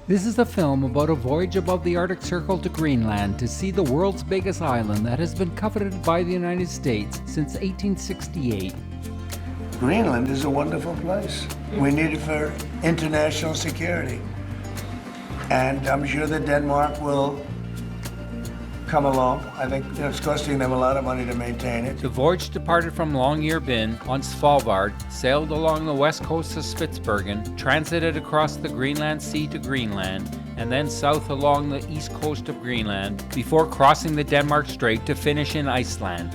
This is a film about a voyage above the Arctic Circle to Greenland to see the world's biggest island that has been coveted by the United States since 1868. Greenland is a wonderful place. We need it for international security. And I'm sure that Denmark will come along. I think it's costing them a lot of money to maintain it. The voyage departed from Longyearbyen on Svalbard, sailed along the west coast of Spitsbergen, transited across the Greenland Sea to Greenland, and then south along the east coast of Greenland before crossing the Denmark Strait to finish in Iceland.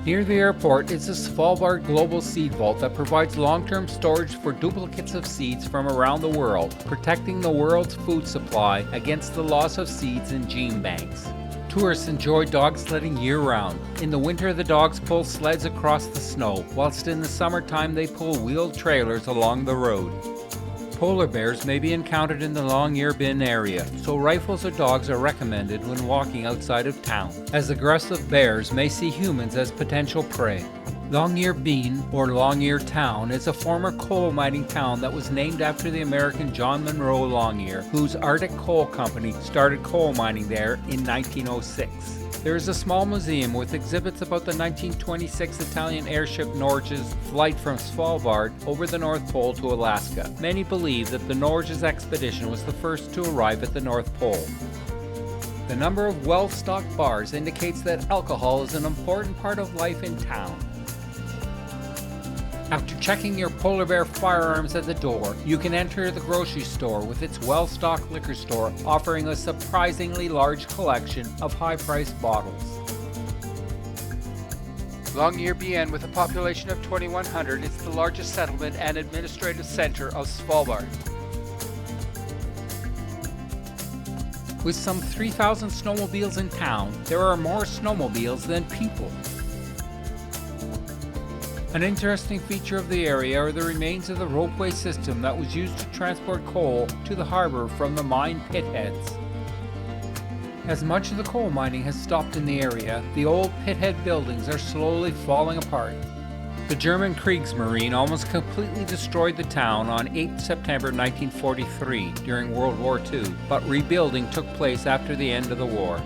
Near the airport is the Svalbard Global Seed Vault that provides long-term storage for duplicates of seeds from around the world, protecting the world's food supply against the loss of seeds in gene banks. Tourists enjoy dog sledding year-round. In the winter, the dogs pull sleds across the snow, whilst in the summertime they pull wheeled trailers along the road. Polar bears may be encountered in the Longyearbyen area, so rifles or dogs are recommended when walking outside of town, as aggressive bears may see humans as potential prey. Longyearbyen, or Longyear Town, is a former coal mining town that was named after the American John Monroe Longyear, whose Arctic Coal Company started coal mining there in 1906. There is a small museum with exhibits about the 1926 Italian airship Norge's flight from Svalbard over the North Pole to Alaska. Many believe that the Norge's expedition was the first to arrive at the North Pole. The number of well-stocked bars indicates that alcohol is an important part of life in town. After checking your polar bear firearms at the door, you can enter the grocery store with its well-stocked liquor store offering a surprisingly large collection of high-priced bottles. Longyearbyen, with a population of 2,100, is the largest settlement and administrative center of Svalbard. With some 3,000 snowmobiles in town, there are more snowmobiles than people. An interesting feature of the area are the remains of the ropeway system that was used to transport coal to the harbor from the mine pitheads. As much of the coal mining has stopped in the area, the old pithead buildings are slowly falling apart. The German Kriegsmarine almost completely destroyed the town on 8 September 1943 during World War II, but rebuilding took place after the end of the war.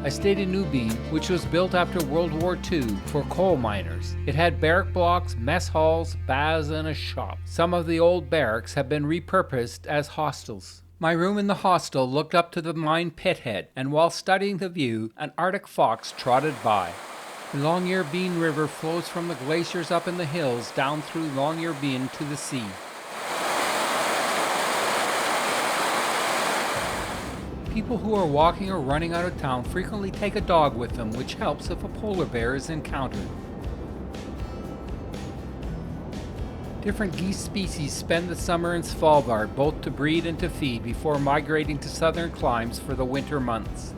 I stayed in Nubeen, which was built after World War II for coal miners. It had barrack blocks, mess halls, baths, and a shop. Some of the old barracks have been repurposed as hostels. My room in the hostel looked up to the mine pithead, and while studying the view, an Arctic fox trotted by. The Longyearbyen River flows from the glaciers up in the hills down through Longyearbyen to the sea. People who are walking or running out of town frequently take a dog with them, which helps if a polar bear is encountered. Different geese species spend the summer in Svalbard, both to breed and to feed, before migrating to southern climes for the winter months.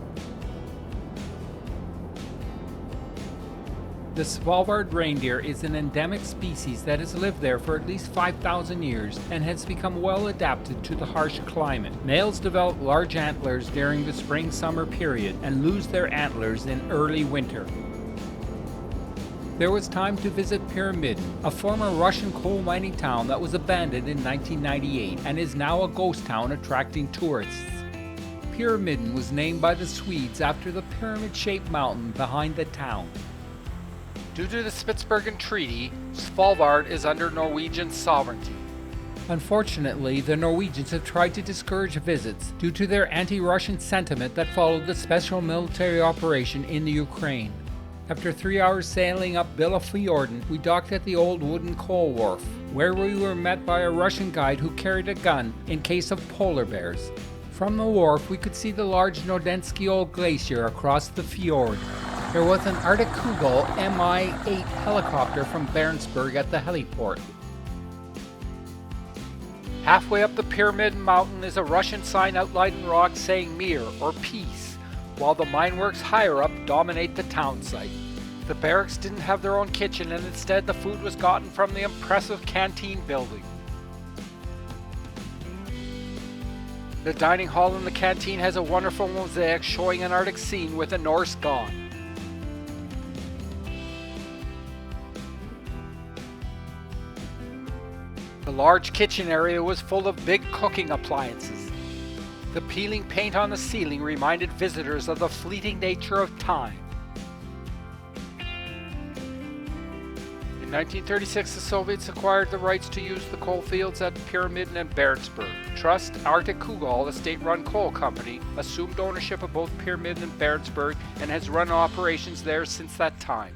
The Svalbard reindeer is an endemic species that has lived there for at least 5,000 years and has become well adapted to the harsh climate. Males develop large antlers during the spring-summer period and lose their antlers in early winter. There was time to visit Pyramiden, a former Russian coal mining town that was abandoned in 1998 and is now a ghost town attracting tourists. Pyramiden was named by the Swedes after the pyramid-shaped mountain behind the town. Due to the Spitsbergen Treaty, Svalbard is under Norwegian sovereignty. Unfortunately, the Norwegians have tried to discourage visits due to their anti-Russian sentiment that followed the special military operation in the Ukraine. After 3 hours sailing up Fuglefjorden, we docked at the old wooden coal wharf, where we were met by a Russian guide who carried a gun in case of polar bears. From the wharf, we could see the large Nordensky Old Glacier across the fjord. There was an Arctic Kugel Mi-8 helicopter from Barentsburg at the heliport. Halfway up the Pyramiden mountain is a Russian sign outlined in rock saying Mir, or peace, while the mineworks higher up dominate the town site. The barracks didn't have their own kitchen, and instead the food was gotten from the impressive canteen building. The dining hall in the canteen has a wonderful mosaic showing an Arctic scene with a Norse god. The large kitchen area was full of big cooking appliances. The peeling paint on the ceiling reminded visitors of the fleeting nature of time. In 1936, the Soviets acquired the rights to use the coal fields at Pyramiden and Barentsburg. Trust Arctic Kugol, the state-run coal company, assumed ownership of both Pyramiden and Barentsburg and has run operations there since that time.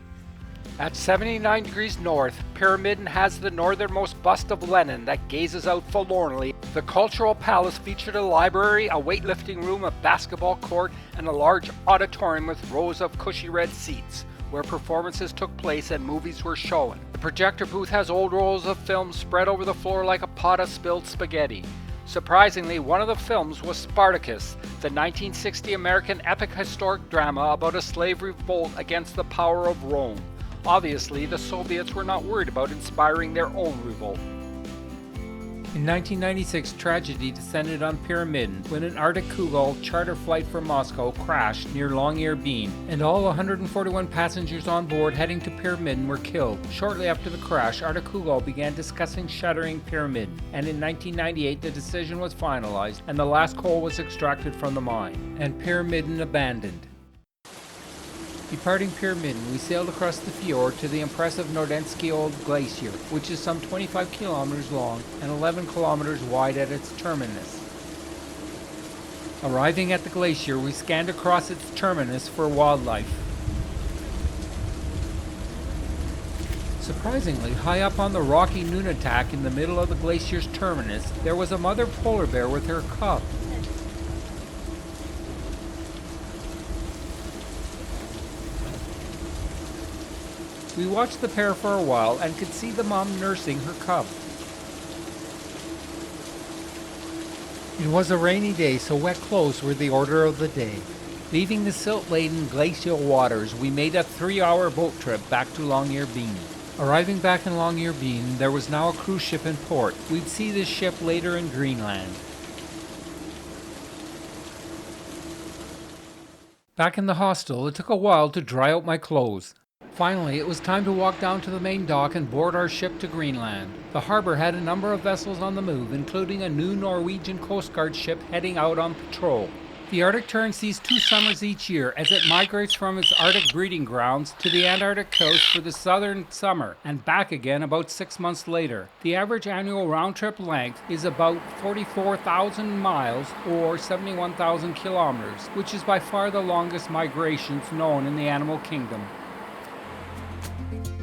At 79 degrees north, Pyramiden has the northernmost bust of Lenin that gazes out forlornly. The cultural palace featured a library, a weightlifting room, a basketball court, and a large auditorium with rows of cushy red seats, where performances took place and movies were shown. The projector booth has old rolls of film spread over the floor like a pot of spilled spaghetti. Surprisingly, one of the films was Spartacus, the 1960 American epic historic drama about a slave revolt against the power of Rome. Obviously, the Soviets were not worried about inspiring their own revolt. In 1996, tragedy descended on Pyramiden when an Arctic Kugol charter flight from Moscow crashed near Longyearbyen, and all 141 passengers on board heading to Pyramiden were killed. Shortly after the crash, Arctic Kugol began discussing shuttering Pyramiden, and in 1998 the decision was finalized and the last coal was extracted from the mine, and Pyramiden abandoned. Departing Pyramiden, we sailed across the fjord to the impressive Nordensky Old Glacier, which is some 25 kilometers long and 11 kilometers wide at its terminus. Arriving at the glacier, we scanned across its terminus for wildlife. Surprisingly, high up on the rocky Nunatak in the middle of the glacier's terminus, there was a mother polar bear with her cub. We watched the pair for a while and could see the mom nursing her cub. It was a rainy day, so wet clothes were the order of the day. Leaving the silt-laden glacial waters, we made a 3-hour boat trip back to Longyearbyen. Arriving back in Longyearbyen, there was now a cruise ship in port. We'd see this ship later in Greenland. Back in the hostel, it took a while to dry out my clothes. Finally, it was time to walk down to the main dock and board our ship to Greenland. The harbor had a number of vessels on the move, including a new Norwegian Coast Guard ship heading out on patrol. The Arctic tern sees 2 summers each year as it migrates from its Arctic breeding grounds to the Antarctic coast for the southern summer and back again about 6 months later. The average annual round-trip length is about 44,000 miles or 71,000 kilometers, which is by far the longest migrations known in the animal kingdom.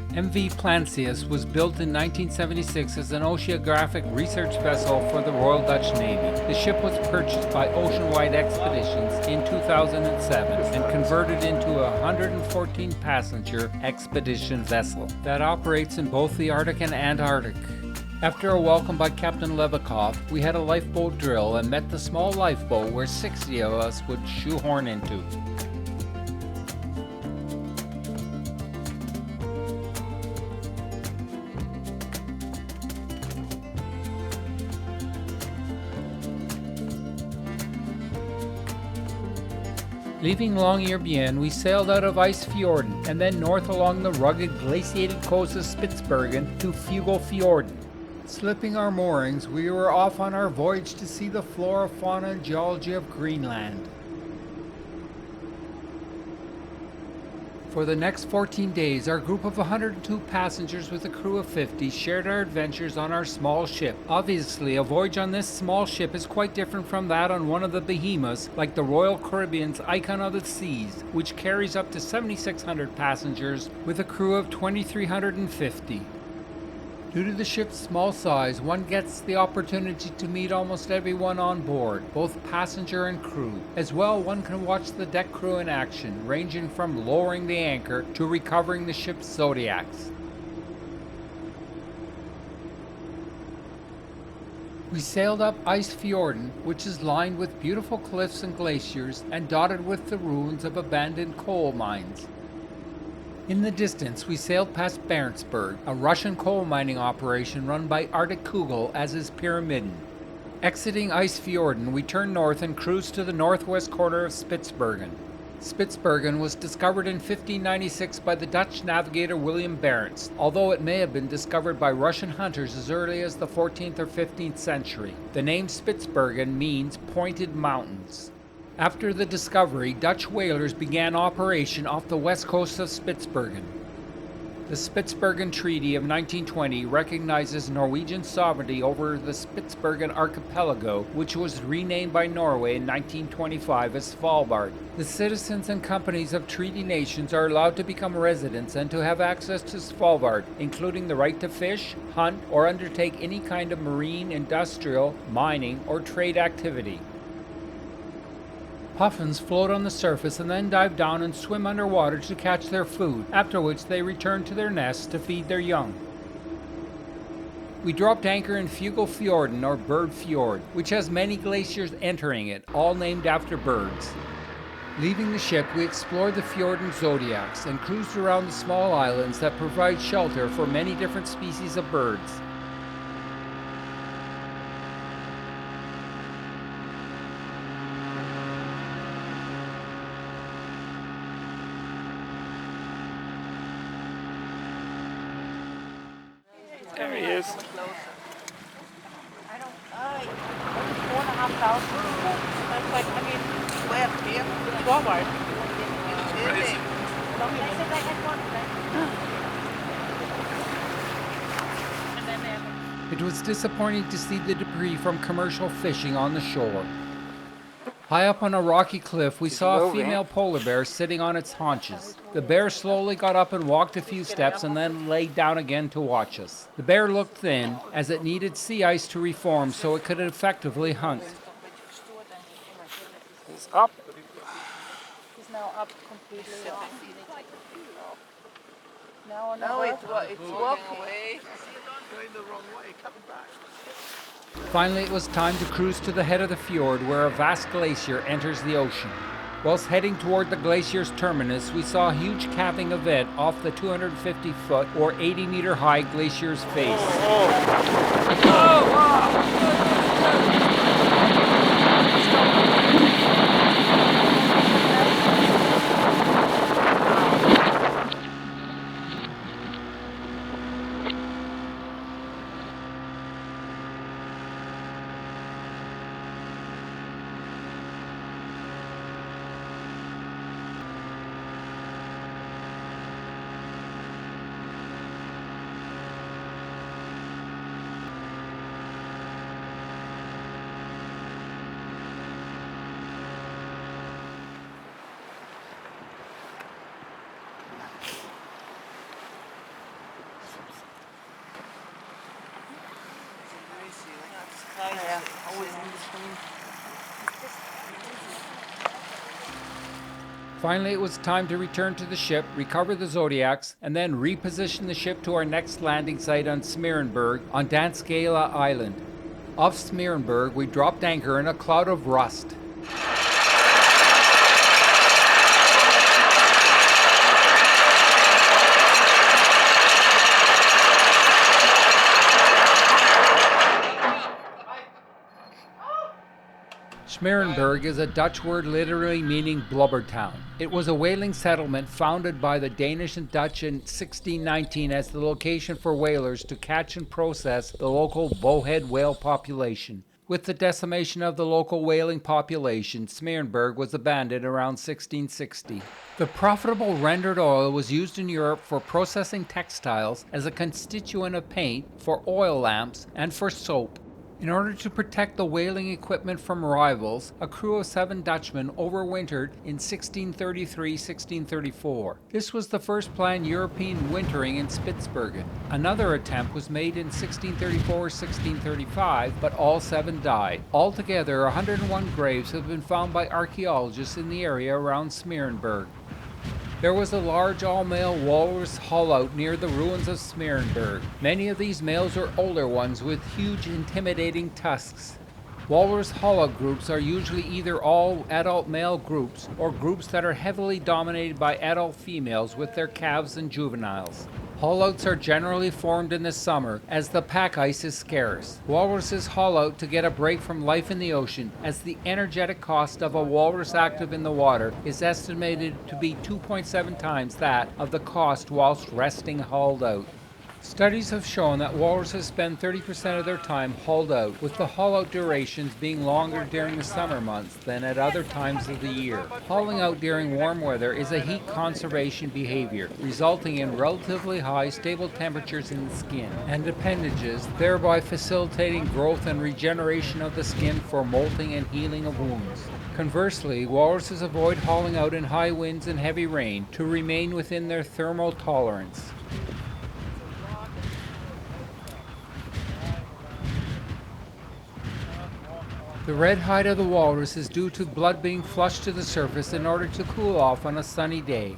MV Plancius was built in 1976 as an oceanographic research vessel for the Royal Dutch Navy. The ship was purchased by Oceanwide Expeditions in 2007 and converted into a 114-passenger expedition vessel that operates in both the Arctic and Antarctic. After a welcome by Captain Levikov, we had a lifeboat drill and met the small lifeboat where 60 of us would shoehorn into. Leaving Longyearbyen, we sailed out of Fuglefjorden and then north along the rugged glaciated coast of Spitsbergen to Fuglefjorden. Slipping our moorings, we were off on our voyage to see the flora, fauna, and geology of Greenland. For the next 14 days, our group of 102 passengers with a crew of 50 shared our adventures on our small ship. Obviously, a voyage on this small ship is quite different from that on one of the behemoths, like the Royal Caribbean's Icon of the Seas, which carries up to 7,600 passengers with a crew of 2,350. Due to the ship's small size, one gets the opportunity to meet almost everyone on board, both passenger and crew. As well, one can watch the deck crew in action, ranging from lowering the anchor to recovering the ship's zodiacs. We sailed up Iceland, which is lined with beautiful cliffs and glaciers and dotted with the ruins of abandoned coal mines. In the distance, we sailed past Barentsburg, a Russian coal mining operation run by Arctic Kugol as is Pyramiden. Exiting Iceland, we turned north and cruised to the northwest corner of Spitsbergen. Spitsbergen was discovered in 1596 by the Dutch navigator William Barents, although it may have been discovered by Russian hunters as early as the 14th or 15th century. The name Spitsbergen means pointed mountains. After the discovery, Dutch whalers began operation off the west coast of Spitsbergen. The Spitsbergen Treaty of 1920 recognizes Norwegian sovereignty over the Spitsbergen archipelago, which was renamed by Norway in 1925 as Svalbard. The citizens and companies of treaty nations are allowed to become residents and to have access to Svalbard, including the right to fish, hunt, or undertake any kind of marine, industrial, mining, or trade activity. Puffins float on the surface and then dive down and swim underwater to catch their food, after which they return to their nests to feed their young. We dropped anchor in Fuglefjorden, or Bird Fjord, which has many glaciers entering it, all named after birds. Leaving the ship, we explored the fjord and zodiacs and cruised around the small islands that provide shelter for many different species of birds. There he is. 4,500. Forward. It was disappointing to see the debris from commercial fishing on the shore. High up on a rocky cliff, we saw a female polar bear sitting on its haunches. The bear slowly got up and walked a few steps and then laid down again to watch us. The bear looked thin, as it needed sea ice to reform so it could effectively hunt. He's up. He's now up completely. Now it's walking away. Going the wrong way, coming back. Finally, it was time to cruise to the head of the fjord where a vast glacier enters the ocean. Whilst heading toward the glacier's terminus, we saw a huge calving event off the 250-foot or 80-meter high glacier's face. Finally, it was time to return to the ship, recover the zodiacs, and then reposition the ship to our next landing site on Smeerenburg on Danskela Island. Off Smeerenburg, we dropped anchor in a cloud of rust. Smeerenburg is a Dutch word literally meaning blubber town. It was a whaling settlement founded by the Danish and Dutch in 1619 as the location for whalers to catch and process the local bowhead whale population. With the decimation of the local whaling population, Smeerenburg was abandoned around 1660. The profitable rendered oil was used in Europe for processing textiles as a constituent of paint, for oil lamps, and for soap. In order to protect the whaling equipment from rivals, a crew of 7 Dutchmen overwintered in 1633-1634. This was the first planned European wintering in Spitsbergen. Another attempt was made in 1634-1635, but all 7 died. Altogether, 101 graves have been found by archaeologists in the area around Smeerenburg. There was a large all-male walrus hull-out near the ruins of Smeerenburg. Many of these males are older ones with huge intimidating tusks. Walrus hull-out groups are usually either all adult male groups or groups that are heavily dominated by adult females with their calves and juveniles. Haulouts are generally formed in the summer as the pack ice is scarce. Walruses haul out to get a break from life in the ocean, as the energetic cost of a walrus active in the water is estimated to be 2.7 times that of the cost whilst resting hauled out. Studies have shown that walruses spend 30% of their time hauled out, with the haul-out durations being longer during the summer months than at other times of the year. Hauling out during warm weather is a heat conservation behavior, resulting in relatively high stable temperatures in the skin and appendages, thereby facilitating growth and regeneration of the skin for molting and healing of wounds. Conversely, walruses avoid hauling out in high winds and heavy rain to remain within their thermal tolerance. The red hide of the walrus is due to blood being flushed to the surface in order to cool off on a sunny day.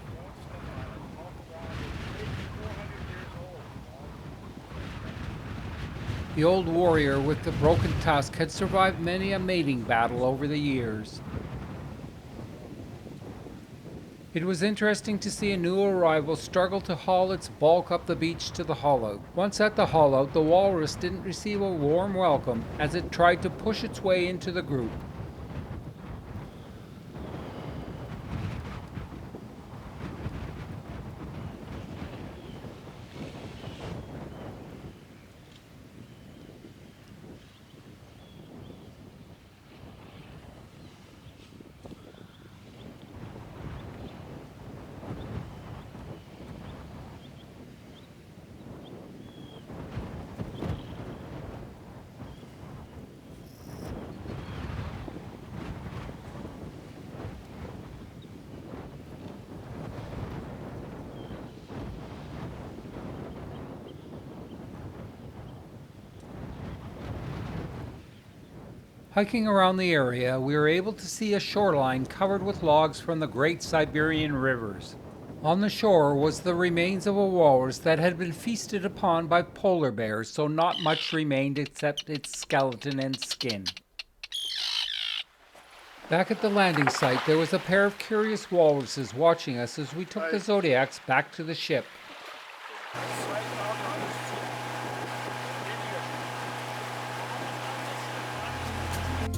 The old warrior with the broken tusk had survived many a mating battle over the years. It was interesting to see a new arrival struggle to haul its bulk up the beach to the haulout. Once at the haulout, the walrus didn't receive a warm welcome as it tried to push its way into the group. Hiking around the area, we were able to see a shoreline covered with logs from the Great Siberian rivers. On the shore was the remains of a walrus that had been feasted upon by polar bears, so not much remained except its skeleton and skin. Back at the landing site, there was a pair of curious walruses watching us as we took the Zodiacs back to the ship.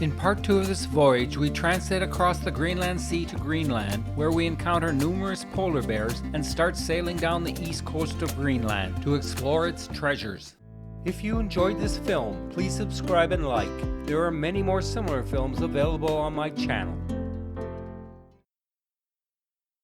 In part 2 of this voyage, we transit across the Greenland Sea to Greenland, where we encounter numerous polar bears and start sailing down the east coast of Greenland to explore its treasures. If you enjoyed this film, please subscribe and like. There are many more similar films available on my channel.